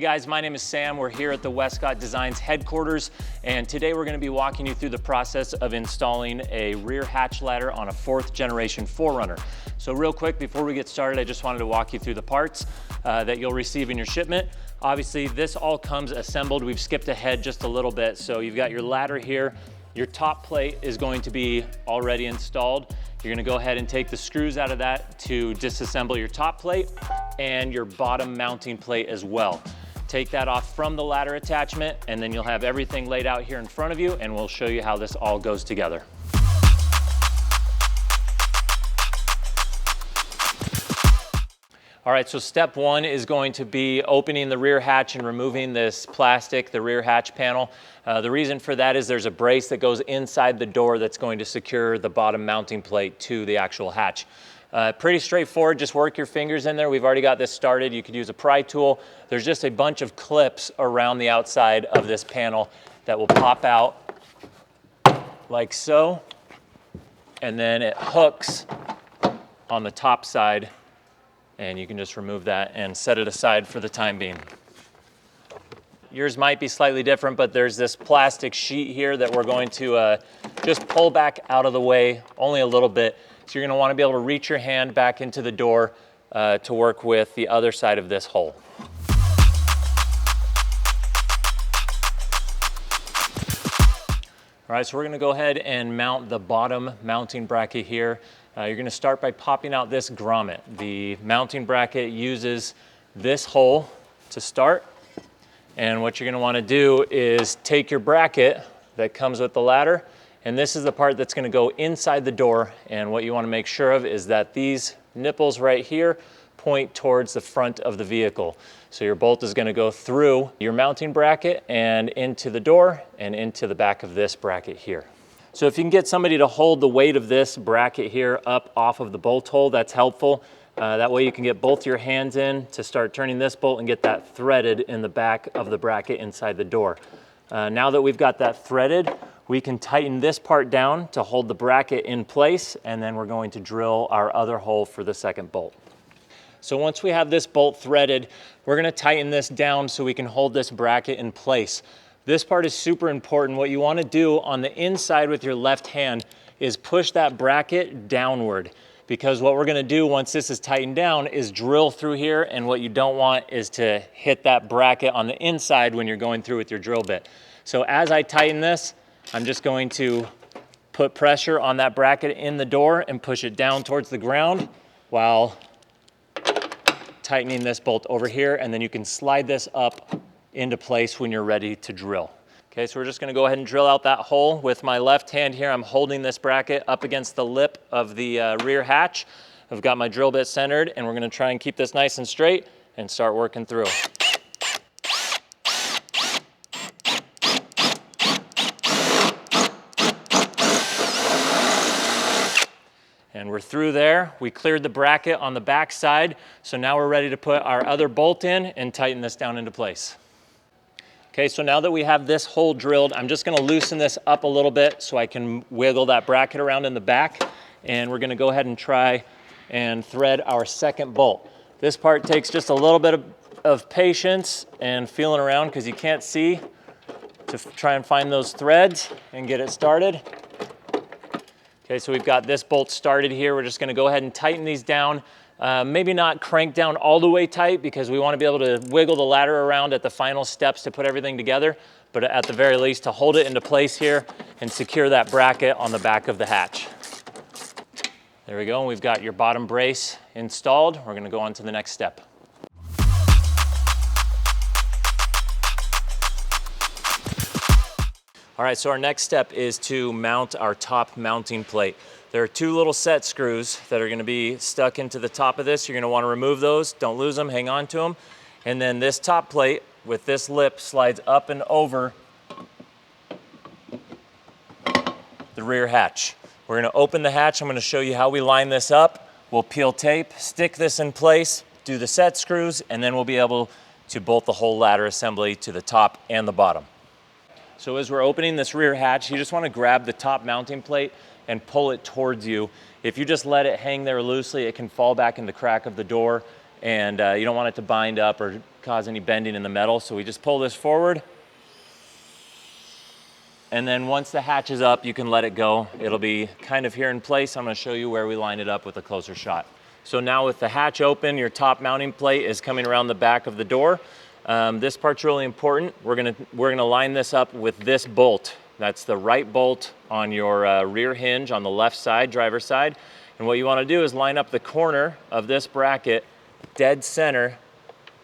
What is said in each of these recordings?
guys, my name is Sam. We're here at the Westcott Designs headquarters, and today we're going to be walking you through the process of installing a rear hatch ladder on a 4th generation 4Runner. So real quick, before we get started, I just wanted to walk you through the parts that you'll receive in your shipment. Obviously, this all comes assembled. We've skipped ahead just a little bit. So you've got your ladder here. Your top plate is going to be already installed. You're gonna go ahead and take the screws out of that to disassemble your top plate and your bottom mounting plate as well. Take that off from the ladder attachment, and then you'll have everything laid out here in front of you, and we'll show you how this all goes together. All right, so step one is going to be opening the rear hatch and removing this plastic, the rear hatch panel. The reason for that is there's a brace that goes inside the door that's going to secure the bottom mounting plate to the actual hatch. Pretty straightforward, just work your fingers in there. We've already got this started. You could use a pry tool. There's just a bunch of clips around the outside of this panel that will pop out like so, and then it hooks on the top side, and you can just remove that and set it aside for the time being. Yours might be slightly different, but there's this plastic sheet here that we're going to just pull back out of the way only a little bit. So you're gonna wanna be able to reach your hand back into the door to work with the other side of this hole. All right, so we're gonna go ahead and mount the bottom mounting bracket here. You're gonna start by popping out this grommet. The mounting bracket uses this hole to start. And what you're gonna wanna do is take your bracket that comes with the ladder, and this is the part that's gonna go inside the door. And what you wanna make sure of is that these nipples right here point towards the front of the vehicle. So your bolt is gonna go through your mounting bracket and into the door and into the back of this bracket here. So if you can get somebody to hold the weight of this bracket here up off of the bolt hole, that's helpful. That way you can get both your hands in to start turning this bolt and get that threaded in the back of the bracket inside the door. Now that we've got that threaded, we can tighten this part down to hold the bracket in place, and then we're going to drill our other hole for the second bolt. So once we have this bolt threaded, we're gonna tighten this down so we can hold this bracket in place. This part is super important. What you wanna do on the inside with your left hand is push that bracket downward, because what we're gonna do once this is tightened down is drill through here, and what you don't want is to hit that bracket on the inside when you're going through with your drill bit. So as I tighten this, I'm just going to put pressure on that bracket in the door and push it down towards the ground while tightening this bolt over here, and then you can slide this up into place when you're ready to drill. Okay, so we're just gonna go ahead and drill out that hole. With my left hand here, I'm holding this bracket up against the lip of the rear hatch. I've got my drill bit centered, and we're gonna try and keep this nice and straight and start working through. And we're through there. We cleared the bracket on the back side, so now we're ready to put our other bolt in and tighten this down into place. Okay, so now that we have this hole drilled, I'm just gonna loosen this up a little bit so I can wiggle that bracket around in the back, and we're gonna go ahead and try and thread our second bolt. This part takes just a little bit of patience and feeling around, because you can't see, to try and find those threads and get it started. Okay, so we've got this bolt started here. We're just gonna go ahead and tighten these down. Maybe not crank down all the way tight, because we want to be able to wiggle the ladder around at the final steps to put everything together, but at the very least to hold it into place here and secure that bracket on the back of the hatch. There we go, and we've got your bottom brace installed. We're going to go on to the next step. All right, so our next step is to mount our top mounting plate. There are two little set screws that are gonna be stuck into the top of this. You're gonna wanna remove those, don't lose them, hang on to them. And then this top plate with this lip slides up and over the rear hatch. We're gonna open the hatch. I'm gonna show you how we line this up. We'll peel tape, stick this in place, do the set screws, and then we'll be able to bolt the whole ladder assembly to the top and the bottom. So as we're opening this rear hatch, you just want to grab the top mounting plate and pull it towards you. If you just let it hang there loosely, it can fall back in the crack of the door and you don't want it to bind up or cause any bending in the metal. So we just pull this forward. And then once the hatch is up, you can let it go. It'll be kind of here in place. I'm gonna show you where we line it up with a closer shot. So now with the hatch open, your top mounting plate is coming around the back of the door. This part's really important. We're gonna line this up with this bolt. That's the right bolt on your rear hinge on the left side, driver's side. And what you wanna do is line up the corner of this bracket dead center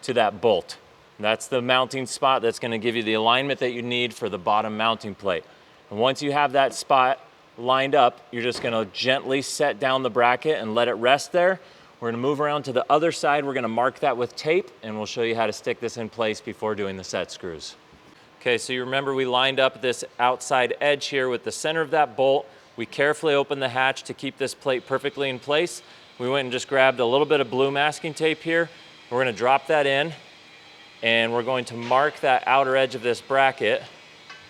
to that bolt. That's the mounting spot that's gonna give you the alignment that you need for the bottom mounting plate. And once you have that spot lined up, you're just gonna gently set down the bracket and let it rest there. We're gonna move around to the other side. We're gonna mark that with tape, and we'll show you how to stick this in place before doing the set screws. Okay, so you remember we lined up this outside edge here with the center of that bolt. We carefully opened the hatch to keep this plate perfectly in place. We went and just grabbed a little bit of blue masking tape here. We're gonna drop that in, and we're going to mark that outer edge of this bracket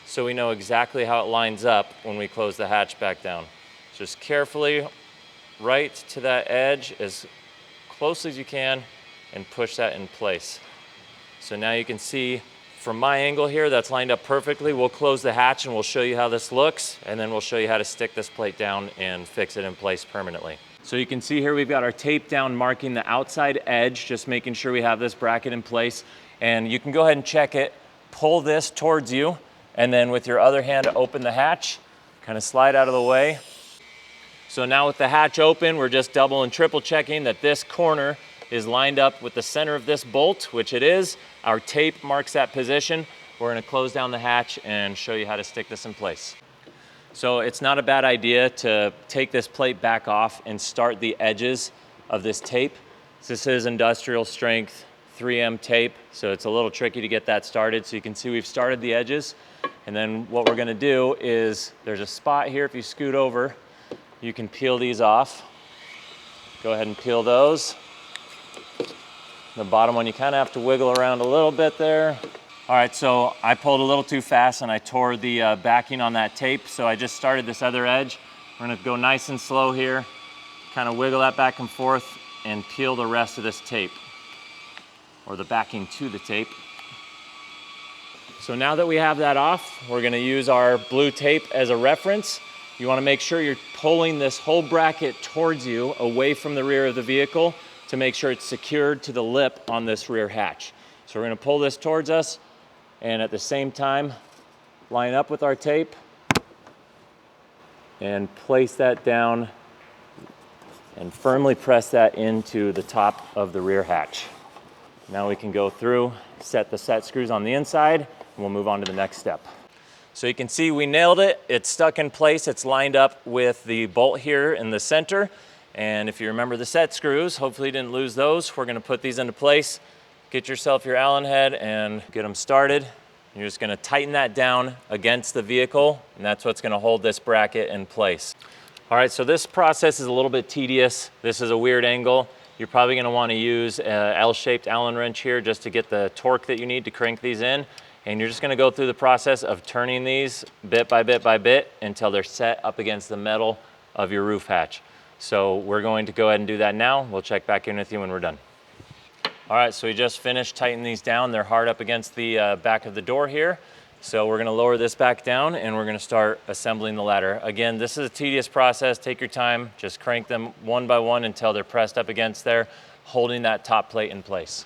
so we know exactly how it lines up when we close the hatch back down. Just carefully right to that edge as close as you can and push that in place. So now you can see from my angle here, that's lined up perfectly. We'll close the hatch and we'll show you how this looks, and then we'll show you how to stick this plate down and fix it in place permanently. So you can see here we've got our tape down marking the outside edge, just making sure we have this bracket in place. And you can go ahead and check it, pull this towards you, and then with your other hand open the hatch, kind of slide out of the way. So now with the hatch open, we're just double and triple checking that this corner is lined up with the center of this bolt, which it is. Our tape marks that position. We're gonna close down the hatch and show you how to stick this in place. So it's not a bad idea to take this plate back off and start the edges of this tape. This is industrial strength 3M tape, so it's a little tricky to get that started. So you can see we've started the edges, and then what we're gonna do is there's a spot here. If you scoot over, you can peel these off. Go ahead and peel those. The bottom one, you kind of have to wiggle around a little bit there. All right, so I pulled a little too fast and I tore the backing on that tape, so I just started this other edge. We're gonna go nice and slow here, kind of wiggle that back and forth and peel the rest of this tape, or the backing to the tape. So now that we have that off, we're gonna use our blue tape as a reference. You wanna make sure you're pulling this whole bracket towards you, away from the rear of the vehicle, to make sure it's secured to the lip on this rear hatch. So we're gonna pull this towards us, and at the same time, line up with our tape and place that down and firmly press that into the top of the rear hatch. Now we can go through, set the set screws on the inside, and we'll move on to the next step. So you can see we nailed it. It's stuck in place. It's lined up with the bolt here in the center. And if you remember the set screws, hopefully you didn't lose those. We're gonna put these into place. Get yourself your Allen head and get them started. You're just gonna tighten that down against the vehicle, and that's what's gonna hold this bracket in place. All right, so this process is a little bit tedious. This is a weird angle. You're probably gonna wanna use an L-shaped Allen wrench here just to get the torque that you need to crank these in. And you're just gonna go through the process of turning these bit by bit until they're set up against the metal of your roof hatch. So we're going to go ahead and do that now. We'll check back in with you when we're done. All right, so we just finished tightening these down. They're hard up against the back of the door here. So we're gonna lower this back down and we're gonna start assembling the ladder. Again, this is a tedious process. Take your time, just crank them one by one until they're pressed up against there, holding that top plate in place.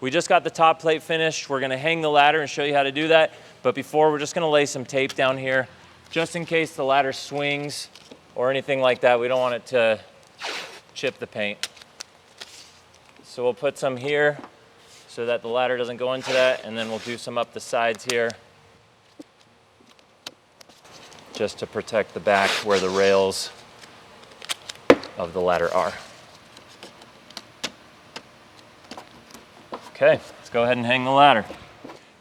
We just got the top plate finished. We're gonna hang the ladder and show you how to do that. But before, we're just gonna lay some tape down here, just in case the ladder swings or anything like that. We don't want it to chip the paint. So we'll put some here so that the ladder doesn't go into that, and then we'll do some up the sides here, just to protect the back where the rails of the ladder are. Okay, let's go ahead and hang the ladder.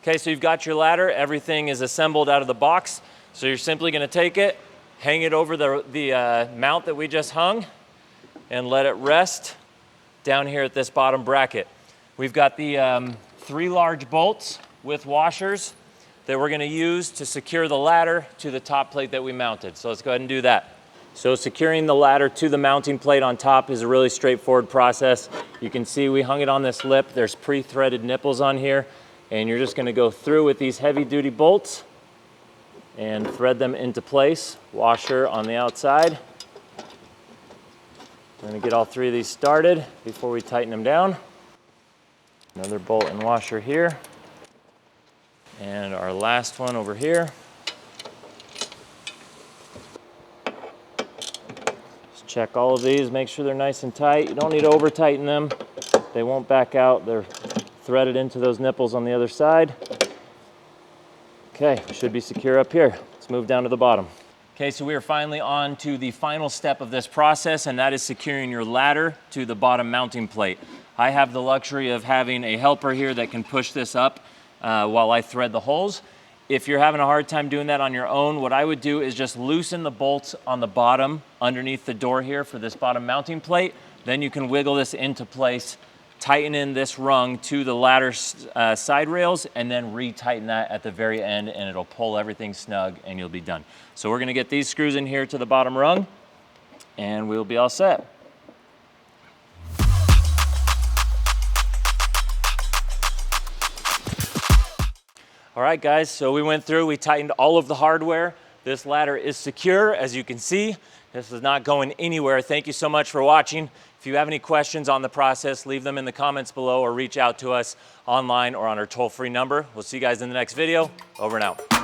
Okay, so you've got your ladder. Everything is assembled out of the box. So you're simply gonna take it, hang it over the mount that we just hung, and let it rest down here at this bottom bracket. We've got the 3 large bolts with washers. that we're gonna use to secure the ladder to the top plate that we mounted. So let's go ahead and do that. So securing the ladder to the mounting plate on top is a really straightforward process. You can see we hung it on this lip. There's pre-threaded nipples on here, and you're just gonna go through with these heavy-duty bolts and thread them into place. Washer on the outside. We're gonna get all three of these started before we tighten them down. Another bolt and washer here. And our last one over here. Just check all of these, make sure they're nice and tight. You don't need to over tighten them. They won't back out. They're threaded into those nipples on the other side. Okay, should be secure up here. Let's move down to the bottom. Okay, so we are finally on to the final step of this process, and that is securing your ladder to the bottom mounting plate. I have the luxury of having a helper here that can push this up while I thread the holes. If you're having a hard time doing that on your own, what I would do is just loosen the bolts on the bottom underneath the door here for this bottom mounting plate. Then you can wiggle this into place, tighten in this rung to the ladder side rails, and then re-tighten that at the very end, and it'll pull everything snug and you'll be done. So we're gonna get these screws in here to the bottom rung and we'll be all set. All right, guys, so we went through, we tightened all of the hardware. This ladder is secure, as you can see. This is not going anywhere. Thank you so much for watching. If you have any questions on the process, leave them in the comments below or reach out to us online or on our toll-free number. We'll see you guys in the next video. Over and out.